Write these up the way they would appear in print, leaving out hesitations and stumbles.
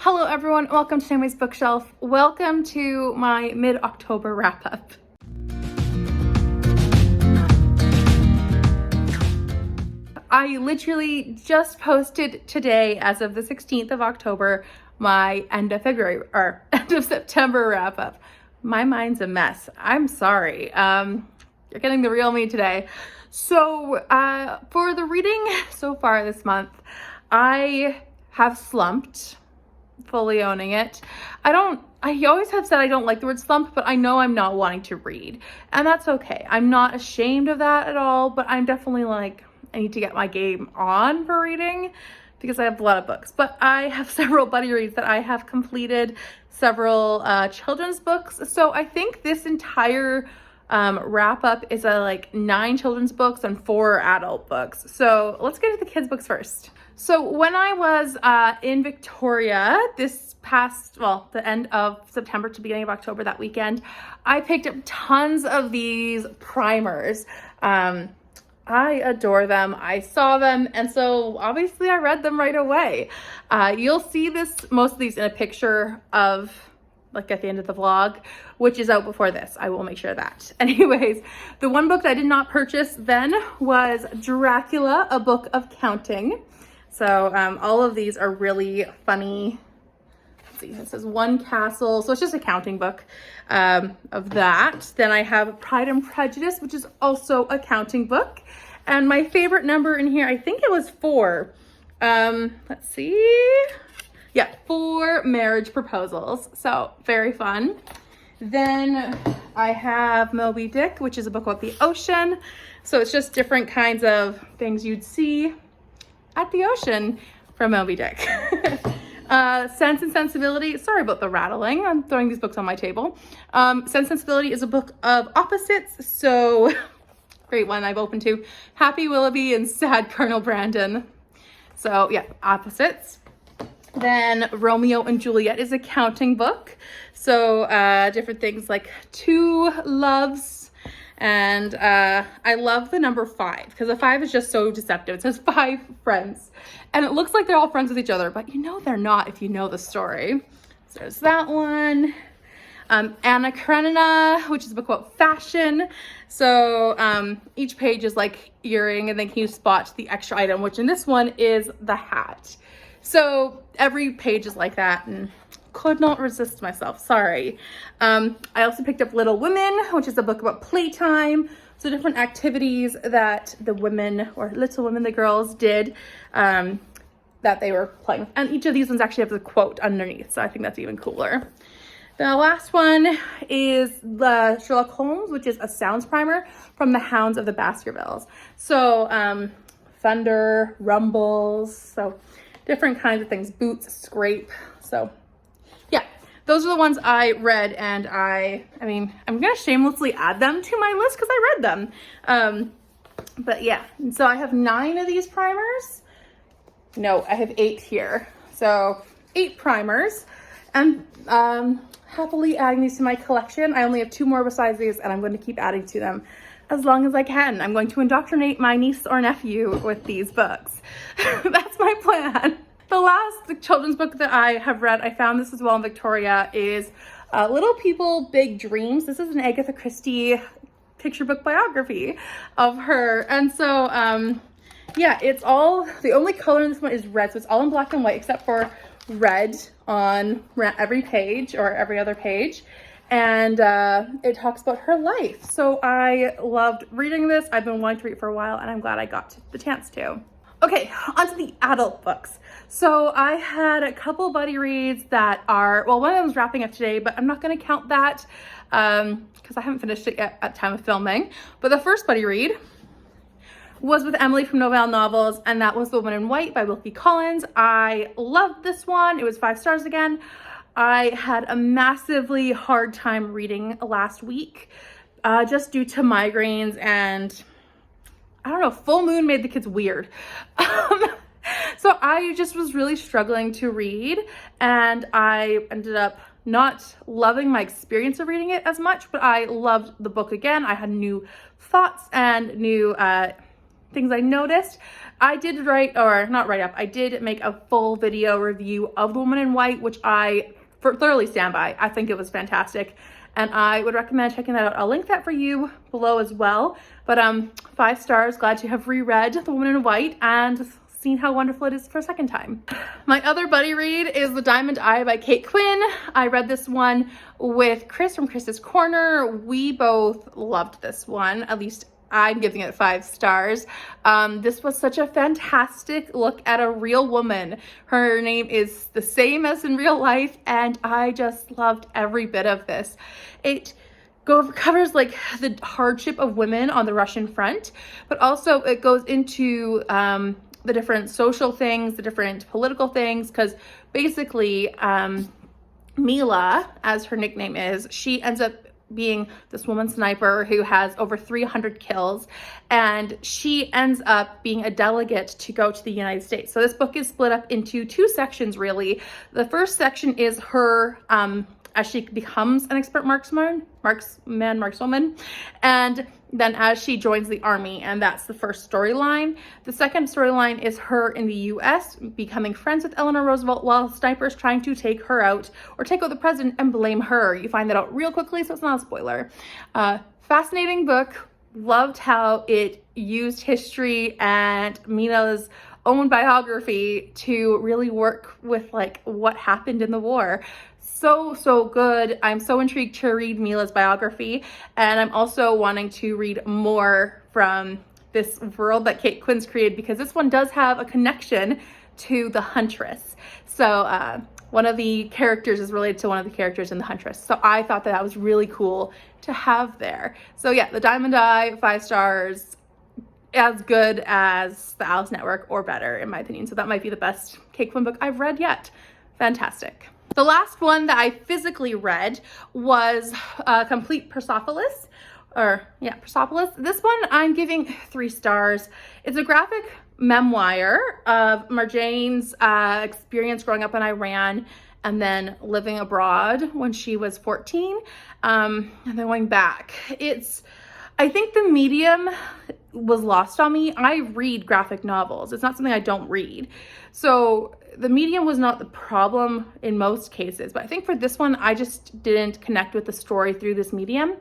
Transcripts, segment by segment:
Hello everyone, welcome to Tammy's Bookshelf. Welcome to my mid-October wrap-up. I literally just posted today, as of the 16th of October, my end of February, or end of September wrap-up. My mind's a mess. I'm sorry. You're getting the real me today. So, for the reading so far this month, I have slumped. Fully owning it. I always have said I don't like the word slump, but I know I'm not wanting to read, and that's okay. I'm not ashamed of that at all, but I'm definitely like, I need to get my game on for reading because I have a lot of books. But I have several buddy reads that I have completed, several children's books. So I think this entire wrap up is like 9 children's books and 4 adult books. So let's get to the kids' books first. So when I was in Victoria this past, the end of September to beginning of October, that weekend, I picked up tons of these primers. I adore them. I saw them, and so obviously I read them right away. You'll see most of these in a picture of, like, at the end of the vlog, which is out before this. I will make sure of that. Anyways, the one book that I did not purchase then was Dracula, a book of counting. So all of these are really funny. Let's see, it says One Castle. So it's just a counting book of that. Then I have Pride and Prejudice, which is also a counting book. And my favorite number in here, I think it was 4. Let's see. Yeah, 4 marriage proposals. So very fun. Then I have Moby Dick, which is a book about the ocean. So it's just different kinds of things you'd see at the ocean from Moby Dick. Sense and Sensibility. Sorry about the rattling. I'm throwing these books on my table. Sense and Sensibility is a book of opposites. So great one I've opened to. Happy Willoughby and Sad Colonel Brandon. So yeah, opposites. Then Romeo and Juliet is a counting book. So different things like 2 loves. And I love the number 5 because the 5 is just so deceptive. It says 5 friends. And it looks like they're all friends with each other, but you know they're not if you know the story. So there's that one. Anna Karenina, which is a book about fashion. So each page is like earring, and then can you spot the extra item, which in this one is the hat. So every page is like that, and could not resist myself, sorry. I also picked up Little Women, which is a book about playtime. So different activities that the women, or Little Women, the girls did, that they were playing with. And each of these ones actually have the quote underneath, so I think that's even cooler. The last one is the Sherlock Holmes, which is a sounds primer from the Hounds of the Baskervilles. So thunder, rumbles, so different kinds of things, boots, scrape. So yeah, those are the ones I read, and I mean, I'm gonna shamelessly add them to my list because I read them. But yeah, and so I have 9 of these primers. No, I have 8 here. So 8 primers, and happily adding these to my collection. I only have 2 more besides these, and I'm going to keep adding to them as long as I can. I'm going to indoctrinate my niece or nephew with these books. That's my plan. The last children's book that I have read, I found this as well in Victoria, is Little People, Big Dreams. This is an Agatha Christie picture book biography of her. And so, yeah, it's all, the only color in this one is red. So it's all in black and white except for red on every page or every other page. And it talks about her life. So I loved reading this. I've been wanting to read it for a while, and I'm glad I got the chance to. Okay, onto the adult books. So I had a couple buddy reads that are, well, one of them was wrapping up today, but I'm not going to count that because I haven't finished it yet at time of filming. But the first buddy read was with Emily from Novelle Novels, and that was The Woman in White by Wilkie Collins. I loved this one. It was 5 stars again. I had a massively hard time reading last week just due to migraines, and I don't know, full moon made the kids weird. So I just was really struggling to read, and I ended up not loving my experience of reading it as much, but I loved the book again. I had new thoughts and new things I noticed. I did I did make a full video review of The Woman in White, which I thoroughly stand by. I think it was fantastic, and I would recommend checking that out. I'll link that for you below as well. But 5 stars, glad to have reread The Woman in White and seen how wonderful it is for a second time. My other buddy read is The Diamond Eye by Kate Quinn. I read this one with Chris from Chris's Corner. We both loved this one, at least I'm giving it 5 stars. This was such a fantastic look at a real woman. Her name is the same as in real life, and I just loved every bit of this. It covers like the hardship of women on the Russian front, but also it goes into the different social things, the different political things, because basically Mila, as her nickname is, she ends up being this woman sniper who has over 300 kills, and she ends up being a delegate to go to the United States. So this book is split up into 2 sections really. The first section is her as she becomes an expert markswoman, and then as she joins the army, and that's the first storyline. The second storyline is her in the US becoming friends with Eleanor Roosevelt while snipers trying to take her out or take out the president and blame her. You find that out real quickly, so it's not a spoiler. Fascinating book. Loved how it used history and Mina's own biography to really work with like what happened in the war. So good. I'm so intrigued to read Mila's biography, and I'm also wanting to read more from this world that Kate Quinn's created, because this one does have a connection to The Huntress. So one of the characters is related to one of the characters in The Huntress. So I thought that was really cool to have there. So yeah, The Diamond Eye, 5 stars, as good as The Alice Network or better in my opinion. So that might be the best Kate Quinn book I've read yet. Fantastic. The last one that I physically read was Complete Persepolis, Persepolis. This one I'm giving 3 stars. It's a graphic memoir of Marjane's experience growing up in Iran and then living abroad when she was 14, and then going back. I think the medium was lost on me. I read graphic novels. It's not something I don't read. So the medium was not the problem in most cases, but I think for this one, I just didn't connect with the story through this medium.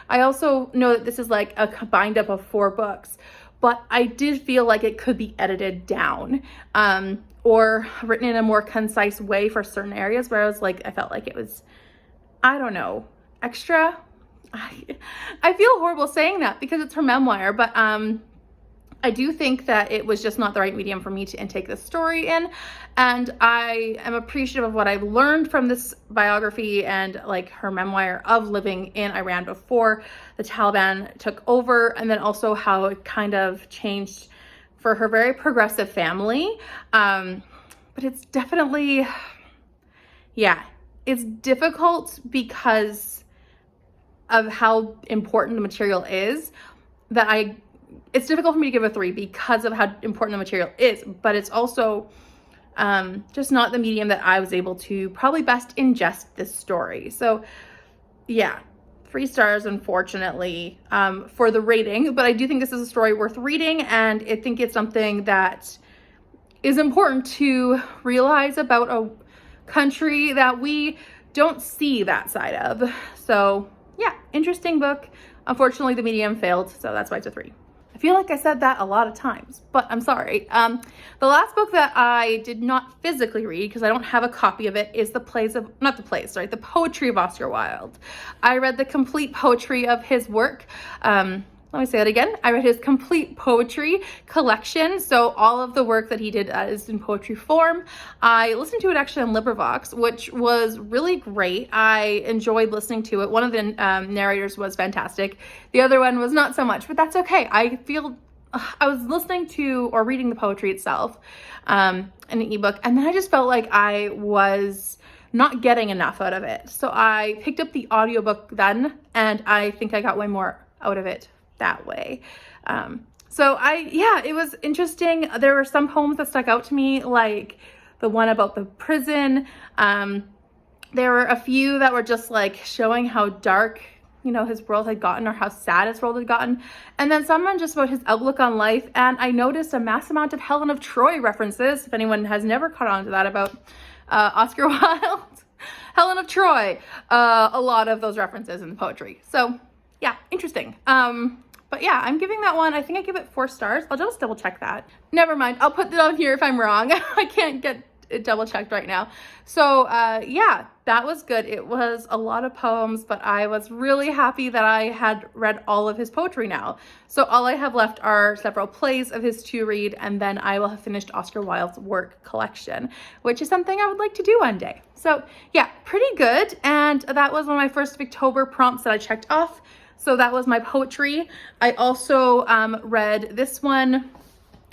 I also know that this is like a combined up of 4 books, but I did feel like it could be edited down or written in a more concise way for certain areas where I felt like it was, I don't know, extra. I feel horrible saying that because it's her memoir, but I do think that it was just not the right medium for me to intake this story in, and I am appreciative of what I've learned from this biography and like her memoir of living in Iran before the Taliban took over, and then also how it kind of changed for her very progressive family. But it's definitely, it's difficult because of how important the material is, it's difficult for me to give a 3 because of how important the material is, but it's also just not the medium that I was able to probably best ingest this story. So yeah, 3 stars, unfortunately, for the rating, but I do think this is a story worth reading, and I think it's something that is important to realize about a country that we don't see that side of. So yeah, interesting book. Unfortunately, the medium failed, so that's why it's a 3. I feel like I said that a lot of times, but I'm sorry. The last book that I did not physically read, because I don't have a copy of it, is the poetry of Oscar Wilde. I read the complete poetry of his work. Let me say that again. I read his complete poetry collection. So all of the work that he did is in poetry form. I listened to it actually on LibriVox, which was really great. I enjoyed listening to it. One of the narrators was fantastic. The other one was not so much, but that's okay. I was listening to or reading the poetry itself in an ebook, and then I just felt like I was not getting enough out of it. So I picked up the audiobook then, and I think I got way more out of it that way. It was interesting. There were some poems that stuck out to me, like the one about the prison. There were a few that were just like showing how dark you know, his world had gotten or how sad his world had gotten. And then someone just wrote his outlook on life, and I noticed a mass amount of Helen of Troy references, if anyone has never caught on to that about Oscar Wilde. Helen of Troy, a lot of those references in the poetry. So yeah, interesting. But yeah, I'm giving that one, I think I give it 4 stars. I'll just double check that. Never mind, I'll put it on here if I'm wrong. I can't get it double checked right now. So yeah, that was good. It was a lot of poems, but I was really happy that I had read all of his poetry now. So all I have left are several plays of his to read, and then I will have finished Oscar Wilde's work collection, which is something I would like to do one day. So yeah, pretty good. And that was one of my first Victober prompts that I checked off. So that was my poetry. I also read this one,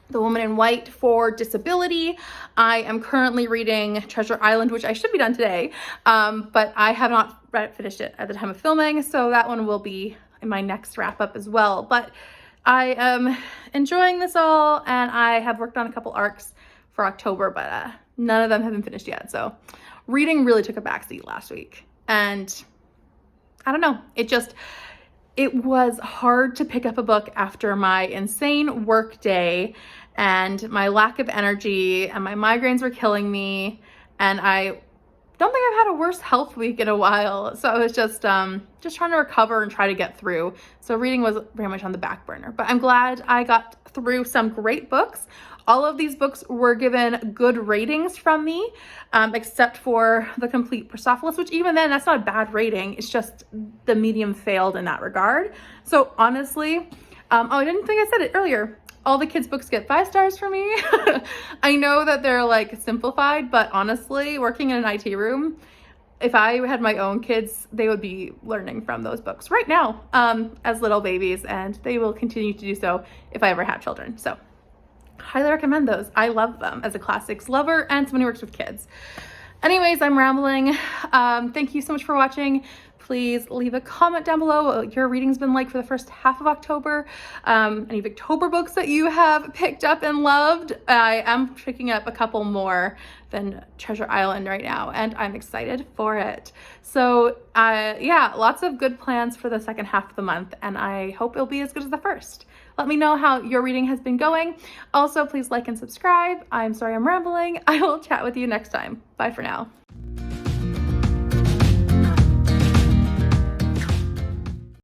The Woman in White, for Disability. I am currently reading Treasure Island, which I should be done today, but I have not finished it at the time of filming, so that one will be in my next wrap up as well. But I am enjoying this all, and I have worked on a couple arcs for October, but none of them have been finished yet. So reading really took a backseat last week, and I don't know, it was hard to pick up a book after my insane work day and my lack of energy, and my migraines were killing me, and I don't think I've had a worse health week in a while. So I was just trying to recover and try to get through. So reading was very much on the back burner, but I'm glad I got through some great books. All of these books were given good ratings from me, except for The Complete Persepolis, which even then, that's not a bad rating. It's just the medium failed in that regard. So honestly, oh, I didn't think I said it earlier. All the kids' books get 5 stars for me. I know that they're like simplified, but honestly, working in an IT room, if I had my own kids, they would be learning from those books right now as little babies, and they will continue to do so if I ever have children. So highly recommend those. I love them as a classics lover and someone who works with kids. Anyways, I'm rambling. Thank you so much for watching. Please leave a comment down below what your reading's been like for the first half of October. Any Victober books that you have picked up and loved. I am picking up a couple more than Treasure Island right now, and I'm excited for it. So yeah, lots of good plans for the second half of the month, and I hope it'll be as good as the first. Let me know how your reading has been going. Also, please like and subscribe. I'm sorry I'm rambling. I will chat with you next time. Bye for now.